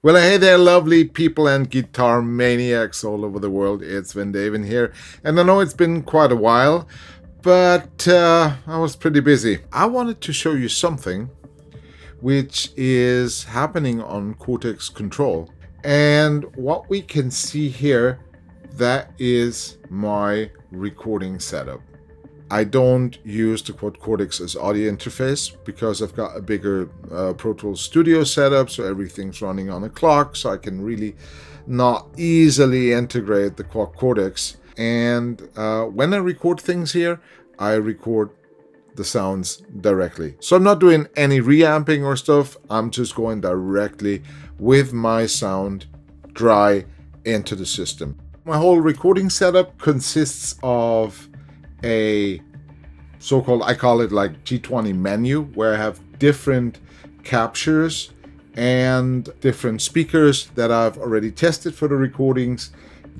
Well, hey there, lovely people and guitar maniacs all over the world. It's Van Daven here, and I know it's been quite a while, but I was pretty busy. I wanted to show you something which is happening on Cortex Control. And what we can see here, that is my recording setup. I don't use the Quad Cortex as audio interface because I've got a bigger Pro Tools Studio setup, so everything's running on a clock, so I can really not easily integrate the Quad Cortex. And when I record things here, I record the sounds directly. So I'm not doing any reamping or stuff. I'm just going directly with my sound dry into the system. My whole recording setup consists of a so-called, I call it like G20 menu, where I have different captures and different speakers that I've already tested for the recordings,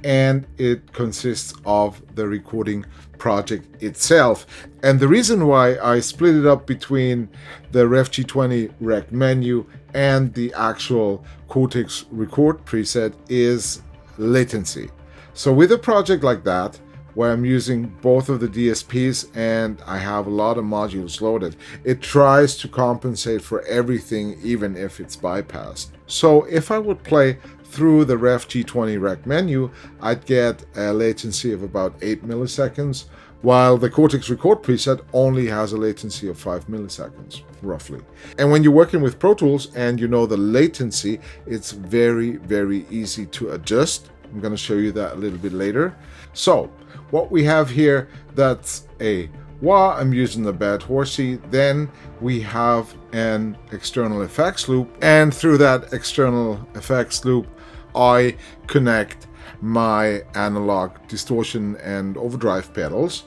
and it consists of the recording project itself. And the reason why I split it up between the REVV G20 Record Menu and the actual Cortex record preset is latency. So with a project like that, where I'm using both of the DSPs and I have a lot of modules loaded, it tries to compensate for everything, even if it's bypassed. So if I would play through the REVV G20 Record Menu, I'd get a latency of about 8 milliseconds, while the Cortex record preset only has a latency of 5 milliseconds, roughly. And when you're working with Pro Tools and you know the latency, it's very, very easy to adjust. I'm going to show you that a little bit later. So what we have here, that's a wah. I'm using the bad horsey. Then we have an external effects loop, and through that external effects loop I connect my analog distortion and overdrive pedals.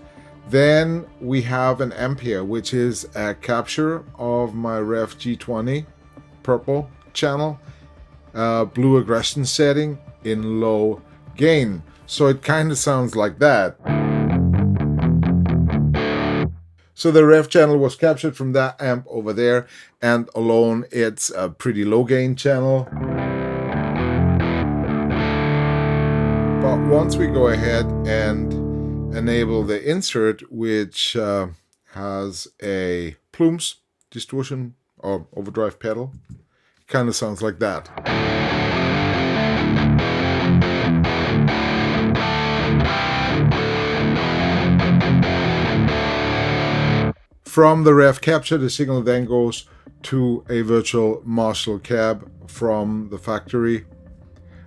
Then we have an amp here, which is a capture of my REVV G20 purple channel, blue aggression setting in low gain. So it kind of sounds like that. So the REV channel was captured from that amp over there, and alone it's a pretty low gain channel. But once we go ahead and enable the insert, which has a plumes distortion or overdrive pedal, it kind of sounds like that. From the REV capture, the signal then goes to a virtual Marshall cab from the factory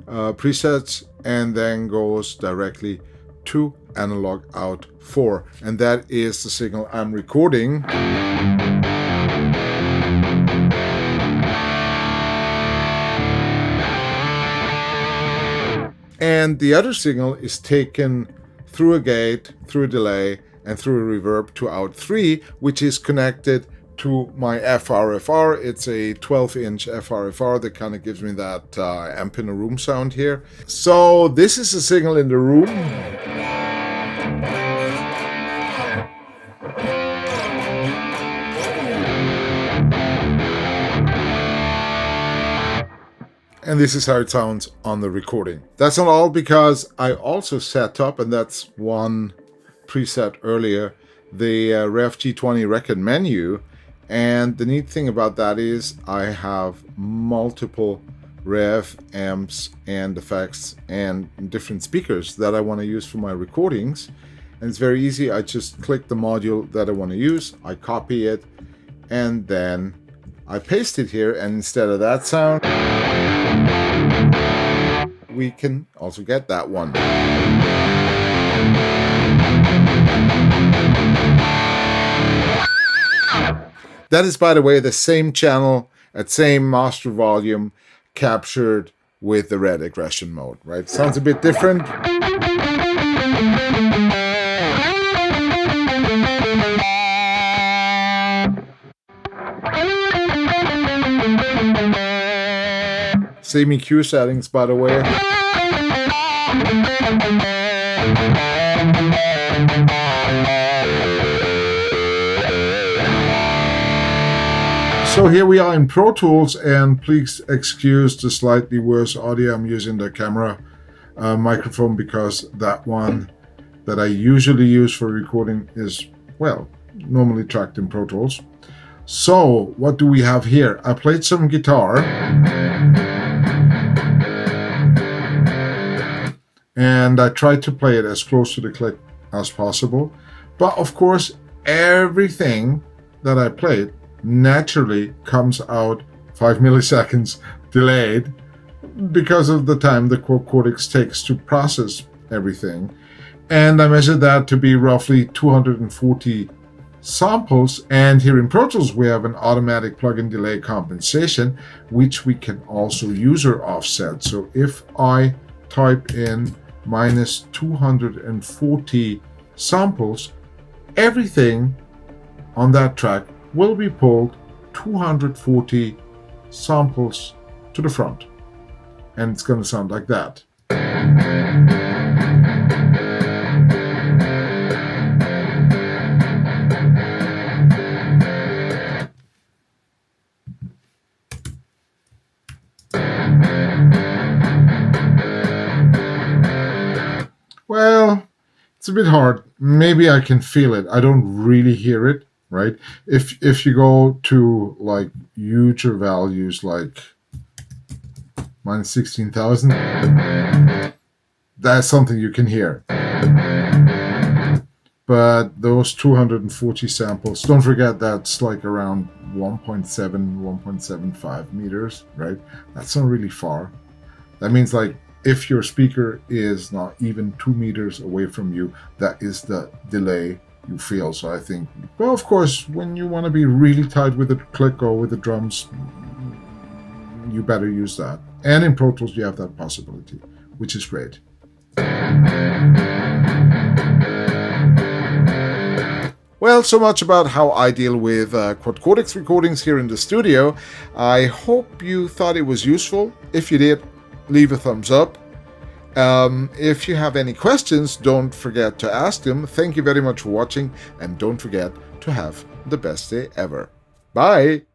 presets, and then goes directly to analog out 4, and that is the signal I'm recording. And the other signal is taken through a gate, through a delay, and through a reverb to out 3, which is connected to my FRFR. It's a 12-inch FRFR that kind of gives me that amp in a room sound here. So this is a signal in the room. And this is how it sounds on the recording. That's not all, because I also set up, and that's one preset earlier, the REVV G20 Record Menu. And the neat thing about that is I have multiple REV amps and effects and different speakers that I want to use for my recordings. And it's very easy. I just click the module that I want to use, I copy it, and then I paste it here. And instead of that sound, we can also get that one. That is, by the way, the same channel at same master volume captured with the red aggression mode, right? Sounds a bit different. Same EQ settings, by the way. So here we are in Pro Tools, and please excuse the slightly worse audio. I'm using the camera microphone because that one that I usually use for recording is, well, normally tracked in Pro Tools. So what do we have here? I played some guitar, and I tried to play it as close to the click as possible. But of course, everything that I played naturally comes out 5 milliseconds delayed because of the time the Quad Cortex takes to process everything. And I measured that to be roughly 240 samples. And here in Pro Tools, we have an automatic plug-in delay compensation, which we can also user offset. So if I type in minus 240 samples, everything on that track will be pulled 240 samples to the front. And it's going to sound like that. Well, it's a bit hard. Maybe I can feel it. I don't really hear it, right? If you go to like huger values like minus 16,000, that's something you can hear. But those 240 samples, don't forget that's like around 1.7, 1.75 meters, right? That's not really far. That means like if your speaker is not even 2 meters away from you, that is the delay you feel. So I think, well, of course, when you want to be really tight with the click or with the drums, you better use that. And in Pro Tools, you have that possibility, which is great. Well, so much about how I deal with Quad Cortex recordings here in the studio. I hope you thought it was useful. If you did, leave a thumbs up. If you have any questions, don't forget to ask them. Thank you very much for watching, and don't forget to have the best day ever. Bye!